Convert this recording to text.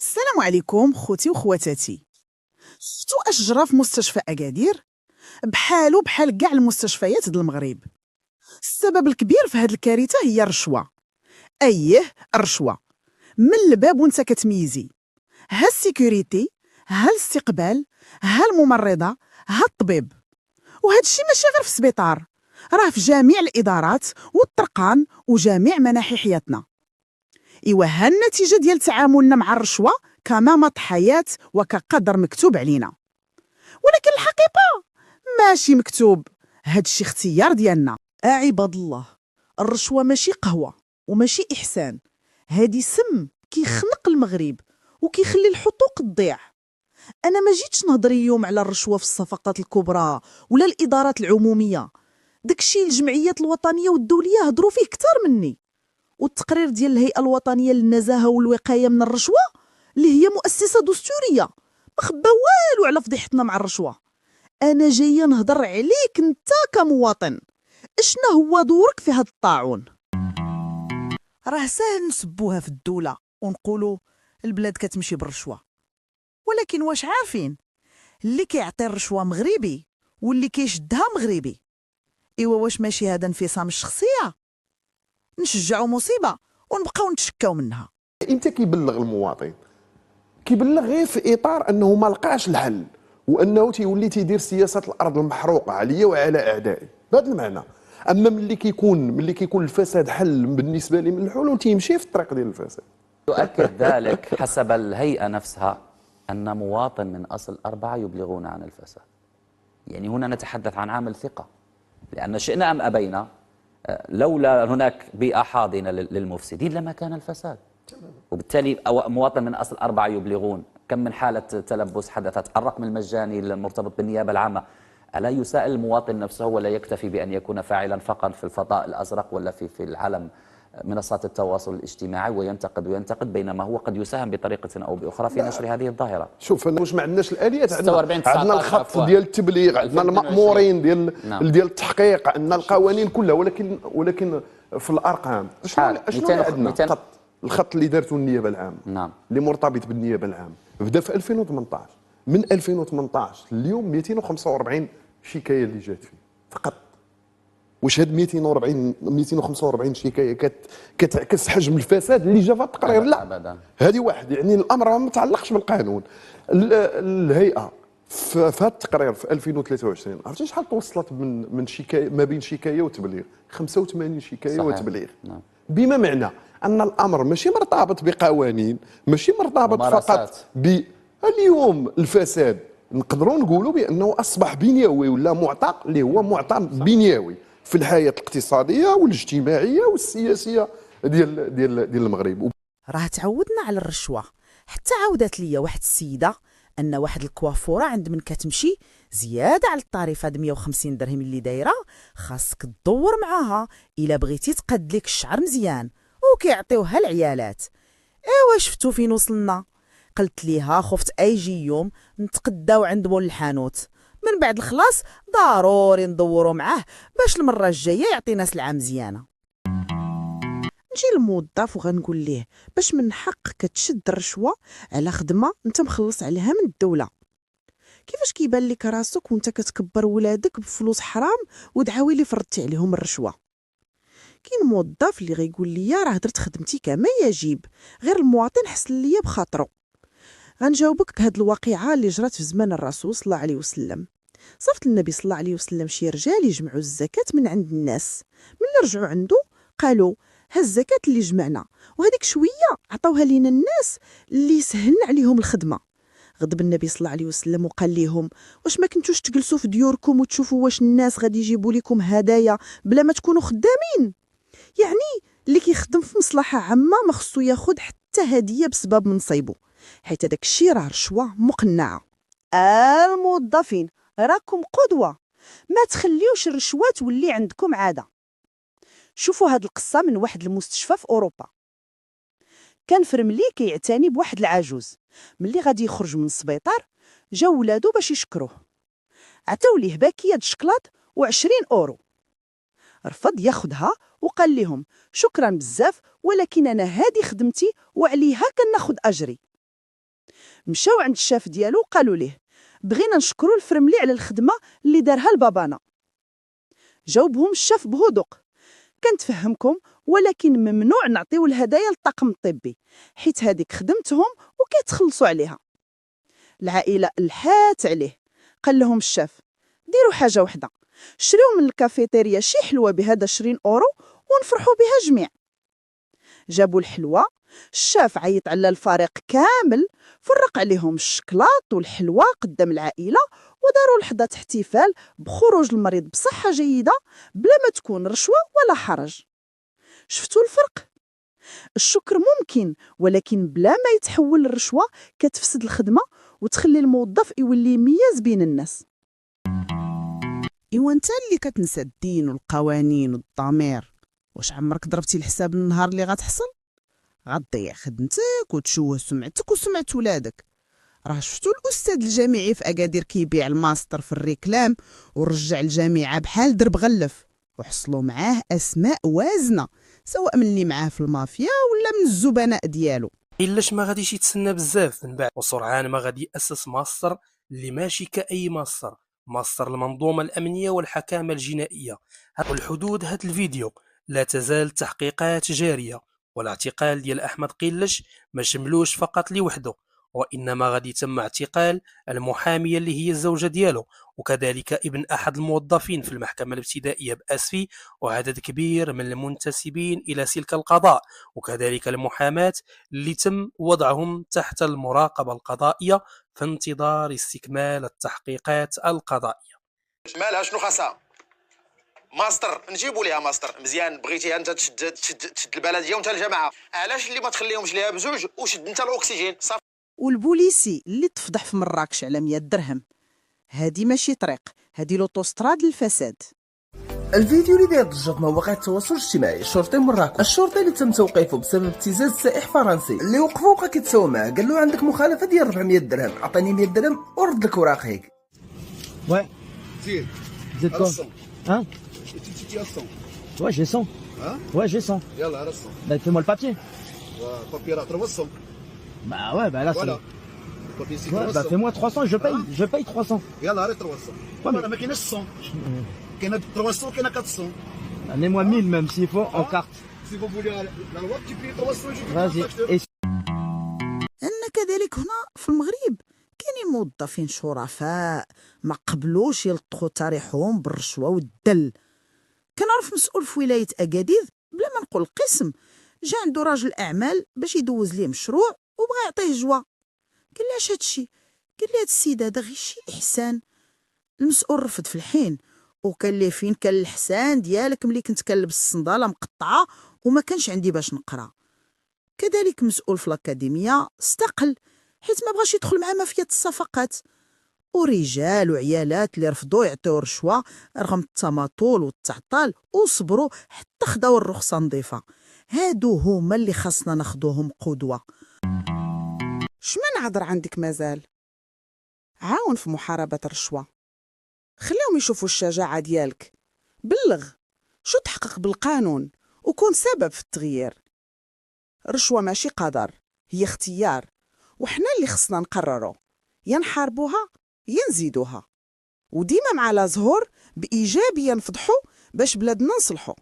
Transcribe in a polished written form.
السلام عليكم خوتي وخواتاتي. شفتوا اش جرى في مستشفى اكادير؟ بحال كاع المستشفيات د المغرب. السبب الكبير في هاد الكارثه هي الرشوه. اييه، الرشوه. من الباب وانت كتميزي، ها السيكوريتي، ها الاستقبال، ها الممرضه، ها الطبيب. وهذا الشيء ماشي غير في السبيطار، راه في جميع الادارات والطرقان وجميع مناحي حياتنا. ايوا ها النتيجه ديال تعاملنا مع الرشوه كنمط حياه وكقدر مكتوب علينا. ولكن الحقيقه ماشي مكتوب، هادشي اختيار ديالنا. عباد الله، الرشوة ماشي قهوة وماشي إحسان، هادي سم كيخنق المغرب وكيخلي الحقوق تضيع. أنا ما جيتش نهضر اليوم على الرشوة في الصفقات الكبرى ولا الإدارات العمومية، داكشي الجمعيات الوطنية والدولية هضروا فيه كتار مني. والتقرير ديال الهيئة الوطنية للنزاهة والوقاية من الرشوة اللي هي مؤسسة دستورية ما خبا والو على فضيحتنا مع الرشوة. أنا جاية نهضر عليك انت كمواطن، اشنا هو دورك في هاد الطاعون؟ راه ساهل نسبوها في الدولة ونقولوا البلاد كتمشي بالرشوة، ولكن واش عارفين اللي كيعطي الرشوة مغربي واللي كيشدها مغربي؟ ايوا واش ماشي هذا انفصام الشخصية؟ نشجعوا مصيبة ونبقاو نتشكاو منها. امتى كيبلغ المواطن؟ كيبلغ غير في اطار انه ما لقاش الحل، وانه تيولي تيدير سياسه الارض المحروقه عليا وعلى اعدائي بهذا المعنى. اما ملي كيكون الفساد حل بالنسبه لي من الحلول، تيمشي في الطريق ديال الفساد. يؤكد ذلك حسب الهيئة نفسها أن مواطن من أصل 4 يبلغون عن الفساد. يعني هنا نتحدث عن عامل ثقة، لأن شئنا أم أبينا لولا هناك بيئة حاضنة للمفسدين لما كان الفساد. وبالتالي مواطن من أصل 4 يبلغون. كم من حالة تلبس حدثت، الرقم المجاني المرتبط بالنيابة العامة. ألا يسائل المواطن نفسه ولا يكتفي بأن يكون فاعلا فقط في الفضاء الأزرق ولا في العالم منصات التواصل الاجتماعي وينتقد بينما هو قد يساهم بطريقة أو بأخرى في نشر هذه الظاهرة. شوف، انا واش ما عندناش الاليات؟ 46 عندنا الخط ديال التبليغ، عندنا المأمورين ديال التحقيق، عندنا القوانين كلها، ولكن في الارقام شنو عندنا؟ الخط اللي دارته النيابه العامه، نعم، اللي مرتبط بالنيابه العامه، بدا في 2018. من 2018 اليوم 245 شكايه اللي جات فيه فقط. واش هاد 245 شكايه كتعكس حجم الفساد اللي جا في التقرير؟ لا أبدا. هذه واحد، يعني الامر ما متعلقش بالقانون. الهيئه في هذا التقرير في 2023 عرفتي شحال توصلت من شكايه ما بين شكايه وتبليغ؟ 85 شكايه صحيح. وتبليغ. نعم. بما معنى ان الامر ماشي مرتبط بقوانين، ماشي مرتبط فقط اليوم الفساد نقدروا نقولوا بانه اصبح بنيوي، ولا معتق اللي هو معطى بنيوي في الحياه الاقتصاديه والاجتماعيه والسياسيه ديال المغرب. راه تعودنا على الرشوة، حتى عاودت ليا واحد السيدة ان واحد الكوافوره عند من كتمشي زياده على الطريفه د 150 درهم اللي دايره، خاصك تدور معاها الا بغيتي تقاد لك الشعر مزيان، وكيعطيوها العيالات. ايوا شفتو فين وصلنا؟ قلت ليها خفت يجي يوم نتقداو عند مول الحانوت، من بعد الخلاص ضروري ندورو معاه باش المره الجايه يعطينا سلعه مزيانه. نجي للموظف وغنقول ليه باش من حقك تشد الرشوه على خدمه انت مخلص عليها من الدوله. كيفاش كيبان لك راسك وانت كتكبر ولادك بفلوس حرام ودعاوي اللي فرضتي عليهم الرشوه؟ كاين موظف اللي غيقول لي راه درت خدمتي كما يجب، غير المواطن حسن ليا بخاطرو. غنجاوبك بهاد الواقعه اللي جرات في زمان الرسول صلى الله عليه وسلم. صيفط النبي صلى الله عليه وسلم شي رجال يجمعوا الزكاه من عند الناس، ملي رجعوا عنده قالوا ها الزكاه اللي جمعنا، وهذيك شويه عطاوها لينا الناس اللي سهلنا عليهم الخدمه. غضب النبي صلى الله عليه وسلم وقال لهم واش ما كنتوش تجلسوا في ديوركم وتشوفوا واش الناس غادي يجيبوا لكم هدايا بلا ما تكونوا خدامين؟ يعني اللي كيخدم في مصلحه عامه ما خصو ياخذ حتى هديه بسبب منصبه، حيت هذاك الشيء راه رشوه مقنعه. الموظفين راكم قدوه، ما تخليوش الرشوه تولي عندكم عاده. شوفوا هاد القصه من واحد المستشفى في اوروبا. كان فرملي كيعتني بواحد العجوز، ملي غادي يخرج من السبيطار جاو ولادو باش يشكروه، عطاو ليه باكيه د الشكلاط و20 اورو. رفض ياخدها وقال لهم شكرا بزاف، ولكن انا هذه خدمتي وعليها كناخد اجري. مشاو عند الشاف ديالو وقالوا ليه بغينا نشكروا الفرملي على الخدمه اللي دارها لبابانا. جاوبهم الشاف بهدوء: كنتفهمكم، ولكن ممنوع نعطيو الهدايا للطاقم الطبي حيت هذيك خدمتهم وكيتخلصوا عليها. العائله الحات عليه. قال لهم الشاف: ديروا حاجه وحده، شريو من الكافيتيريا شي حلوه بهذا 20 اورو ونفرحوا بها جميع. جابوا الحلوه، الشاف عيط على الفريق كامل، فرق عليهم الشكلاط والحلوه قدام العائله، وداروا لحظه احتفال بخروج المريض بصحه جيده بلا ما تكون رشوه ولا حرج. شفتوا الفرق؟ الشكر ممكن، ولكن بلا ما يتحول للرشوه كتفسد الخدمه وتخلي الموظف يولي مياز بين الناس. ايوا انت اللي كتنسى الدين والقوانين والضمير، واش عمرك ضربتي الحساب النهار اللي غتحصل؟ غتضيع خدمتك وتشوه سمعتك وسمعة ولادك. راه شفتوا الاستاذ الجامعي في اكادير كيبيع الماستر في الريكلام ورجع الجامعه بحال درب غلف، وحصلوا معاه اسماء وازنه سواء من اللي معاه في المافيا ولا من الزبناء ديالو. إلاش ما غاديش يتسنى بزاف من بعد، وسرعان ما غادي يأسس ماستر اللي ماشي كأي ماستر المنظومة الأمنية والحكامة الجنائية. والحدود هاد الفيديو لا تزال التحقيقات جارية، والاعتقال ديال أحمد قلش ما شملوش فقط لوحده، وإنما غادي يتم اعتقال المحامية اللي هي الزوجة ديالو، وكذلك ابن أحد الموظفين في المحكمة الابتدائية بأسفي، وعدد كبير من المنتسبين إلى سلك القضاء، وكذلك المحاماة اللي تم وضعهم تحت المراقبة القضائية في انتظار استكمال التحقيقات القضائية. مالها شنو خاصها؟ ماستر نجيبوا ليها ماستر مزيان. بغيتيها انت تشد البلديه وانت الجماعه، علاش اللي ما تخليهمش ليها بزوج وشد انت الاكسجين صافي. والبوليسي اللي تفضح في مراكش على 100 درهم، هادي ماشي طريق، هادي لوطوستراد للفساد. الفيديو اللي داير ضجة في مواقع التواصل الاجتماعي شرطي مراكش. الشرطي اللي تم توقيفه بسبب ابتزاز سائح فرنسي اللي وقفوا وبقى كيتساوى معاه، قال له عندك مخالفه ديال 400 درهم، عطيني 100 درهم ورد لك وراقيك. Ouais. زيد Vous êtes quoi? Hein? Ouais, j'ai 100. Hein? Ouais, j'ai 100. يلا على الصون. Bah, fais-moi le papier. بابي راه تروصهم. Bah ouais, bah là, فوالا c'est... بابي سي Ouais, bah تروصهم. fais-moi 300, je paye 300. يلا راه تروصهم. mais- ما كايناش الصون. كاينه تروصهم كاينه 400. Donnez-moi 1000 même s'il faut, en carte. سي فو فولي لا لوا تي بي تروصهم Vas-y. Et أن كذلك هنا في المغرب كاينين موظفين شرفاء ما قبلوش يلطخوا تاريحهم بالرشوه والدل. كنعرف مسؤول في ولايه اكادير بلا ما نقول القسم، جا عنده راجل اعمال باش يدوز ليه مشروع وبغى يعطيه جوا. قال لي: اش هادشي؟ قال لي: هاد السيد هذا غير شي احسان. المسؤول رفض في الحين وقال لي: فين كان الحسان ديالك ملي كنت كنلبس الصنداله مقطعه وما كانش عندي باش نقرا. كذلك مسؤول في الاكاديميه استقل حيت ما بغاش يدخل مع مافيا الصفقات. ورجال وعيالات اللي رفضوا يعطيو رشوه رغم التماطل والتعطال وصبروا حتى خداو الرخصه نظيفه. هادو هما اللي خاصنا ناخذوهم قدوه. شمن عذر عندك مازال؟ عاون في محاربة الرشوة، خليهم يشوفوا الشجاعة ديالك، بلغ شو تحقق بالقانون وكون سبب في التغيير. الرشوة ماشي قدر، هي اختيار، وحنا اللي خصنا نقرروا يا نحاربوها يا نزيدوها، وديما مع لازهور بإيجابية نفضحوا باش بلادنا نصلحوا.